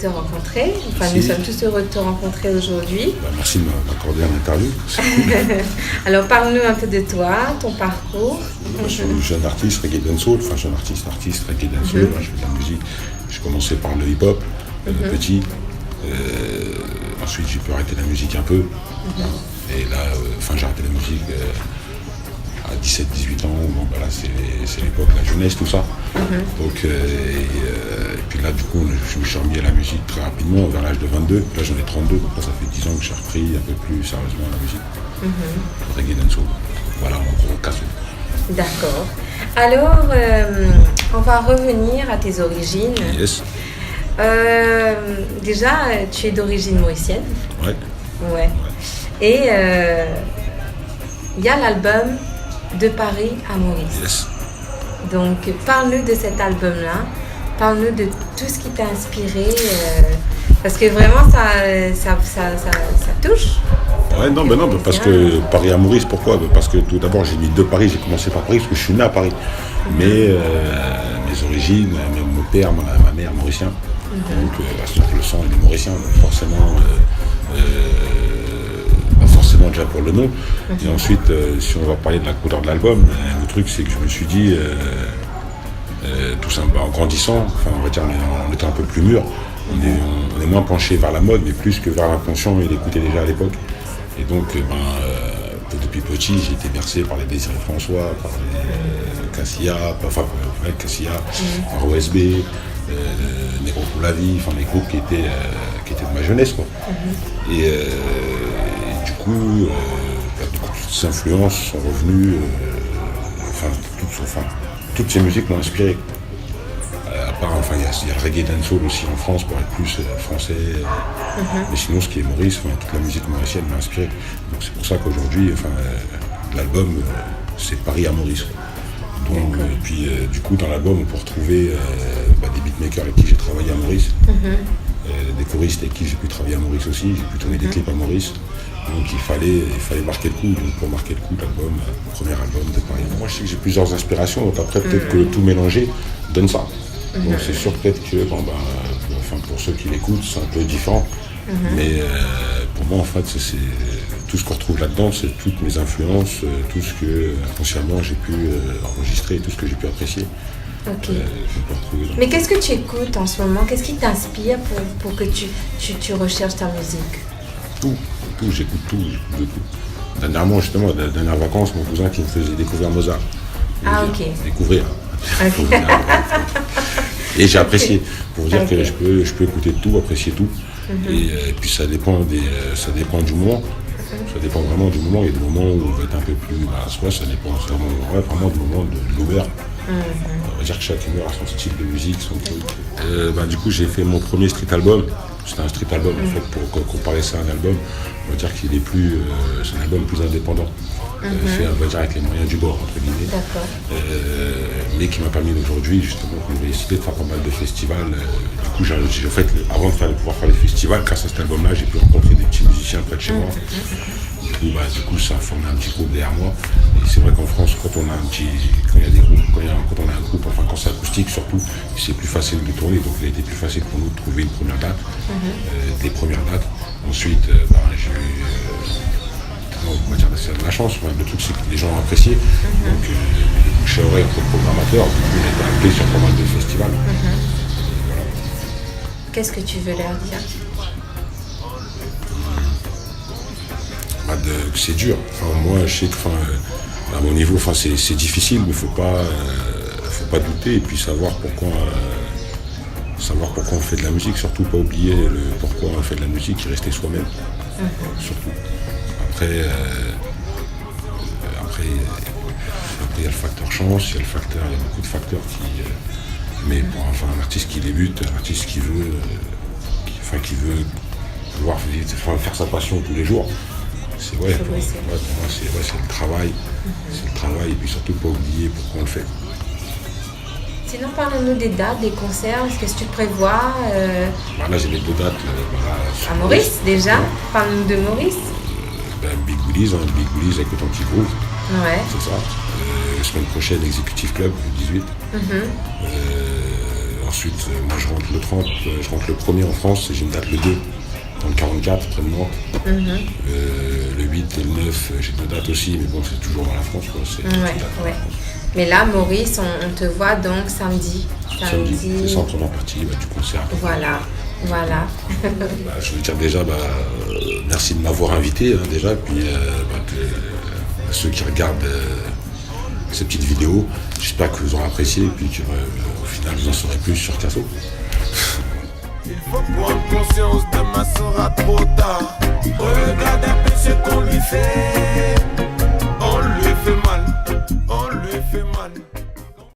te rencontrer. Enfin, Merci. nous sommes tous heureux de te rencontrer aujourd'hui. Merci de m'accorder un interview. Alors, parle-nous un peu de toi, ton parcours. Je suis jeune artiste reggae dancehall, enfin jeune artiste reggae dancehall. Je fais de la musique. J'ai commencé par le hip-hop, petit. Ensuite, j'ai pu arrêter la musique un peu. Et là, j'ai arrêté la musique à 17-18 ans. Bon, bah là, c'est l'époque, la jeunesse, tout ça. Donc, et puis là, du coup, je me suis remis à la musique très rapidement, vers l'âge de 22. Là, j'en ai 32, donc là, ça fait 10 ans que j'ai repris un peu plus sérieusement la musique. Reggae dancehall. Voilà, en gros, casse. D'accord. Alors, on va revenir à tes origines. Yes. Déjà, tu es d'origine mauricienne. Ouais. Ouais. Et il y a l'album De Paris à Maurice. Yes. Donc, parle-nous de cet album-là. Parle-nous de tout ce qui t'a inspiré. Parce que vraiment, ça touche. Ouais, non, parce que Paris à Maurice, pourquoi? Parce que tout d'abord, j'ai mis de Paris, j'ai commencé par Paris, parce que je suis né à Paris. Mais mes origines, mon père, ma mère, mauricien. Donc, le sang, il est mauricien, donc forcément déjà pour le nom. Et ensuite, si on va parler de la couleur de l'album, le truc, c'est que je me suis dit, tout simplement, en grandissant, on va dire, on était un peu plus mûr, on est moins penché vers la mode, mais plus que vers l'inconscient, il écoutait déjà à l'époque. Et donc, depuis petit, j'ai été bercé par les Désiré François, par les Cassia, par OSB, Négro pour la vie, les groupes qui étaient de ma jeunesse, quoi. Et du coup, toutes ces influences sont revenues, toutes ces musiques m'ont inspiré. À part, il y a le reggae dancehall aussi en France pour être plus français. Mais sinon, ce qui est Maurice, toute la musique mauricienne m'a inspiré. Donc c'est pour ça qu'aujourd'hui, l'album, c'est Paris à Maurice. Donc, et puis du coup, dans l'album, on peut retrouver des beatmakers avec qui j'ai travaillé à Maurice, des choristes avec qui j'ai pu travailler à Maurice aussi, j'ai pu tourner des clips à Maurice. Donc il fallait marquer le coup. Donc pour marquer le coup, l'album, le premier album de Paris. Moi, je sais que j'ai plusieurs inspirations, donc après, peut-être que le tout mélangé donne ça. Donc c'est sûr peut-être que pour ceux qui l'écoutent, c'est un peu différent. Mais pour moi, en fait, c'est tout ce qu'on retrouve là-dedans, c'est toutes mes influences, tout ce que inconsciemment j'ai pu enregistrer, tout ce que j'ai pu apprécier. Ok. Mais qu'est-ce que tu écoutes en ce moment? Qu'est-ce qui t'inspire pour que tu recherches ta musique? Tout, j'écoute tout. Dernièrement, justement, la dernière vacances, mon cousin qui me faisait découvrir Mozart. Ok. Découvrir. Okay. Et j'ai apprécié. Pour dire que je peux écouter tout, apprécier tout. Et puis ça dépend du moment. Ça dépend vraiment du moment. Il y a des moments où on va être un peu plus soit ça dépend vraiment du moment de l'humeur. On va dire que chaque humeur a son style de musique, son truc. Du coup, j'ai fait mon premier street album. C'était un street album, en fait, pour comparer ça à un album. On va dire qu'il est c'est un album plus indépendant. Fait, on va dire, avec les moyens du bord, entre guillemets. Mais qui m'a permis aujourd'hui, justement, j'ai décidé de faire pas mal de festivals. Du coup, avant de pouvoir faire les festivals, grâce à cet album-là, j'ai pu rencontrer des petits musiciens près de chez moi. Du coup, ça a formé un petit groupe derrière moi. Et c'est vrai qu'en France, quand on a un groupe, quand c'est acoustique surtout, c'est plus facile de tourner. Donc il a été plus facile pour nous de trouver une première date, des premières dates. Ensuite, j'ai eu, on va dire, c'est de la chance. Le truc, c'est que les gens ont apprécié. Donc les bouche à oreille entre le programmateur, du coup, on a été appelé sur pas mal de festivals. Voilà. Qu'est-ce que tu veux leur dire? Que c'est dur. Moi, je sais que à mon niveau, c'est difficile, mais faut pas douter et puis savoir pourquoi on fait de la musique, surtout pas oublier pourquoi on fait de la musique et rester soi-même. Surtout. Après, il y a le facteur chance, il y a beaucoup de facteurs mais pour un artiste qui débute, un artiste qui veut pouvoir faire sa passion tous les jours. Pour moi, c'est le travail. C'est le travail et puis surtout pas oublier pourquoi on le fait. Sinon, parle-nous des dates, des concerts, qu'est-ce que tu prévois Là, j'ai les 2 dates. À Maurice, déjà. Parle-nous de Maurice. Big Willy's avec le Tanti Groove. Ouais. C'est ça. La semaine prochaine, Executive Club, le 18. Ensuite, moi je rentre le 30, je rentre le 1er en France et j'ai une date le 2 dans le 44 près de Nantes. Le 8 et le 9, j'ai deux dates aussi, mais bon, c'est toujours dans la France, quoi. C'est ouais. Mais là, Maurice, on te voit donc samedi. Samedi, c'est ça en première partie du concert. Voilà. Je veux dire déjà, merci de m'avoir invité, hein, déjà, puis ceux qui regardent ces petites vidéos, j'espère que vous aurez apprécié, et puis qu'au final, vous en saurez plus sur Casso. Il faut prendre conscience, demain sera trop tard. Regarde un peu ce qu'on lui fait. On lui fait mal.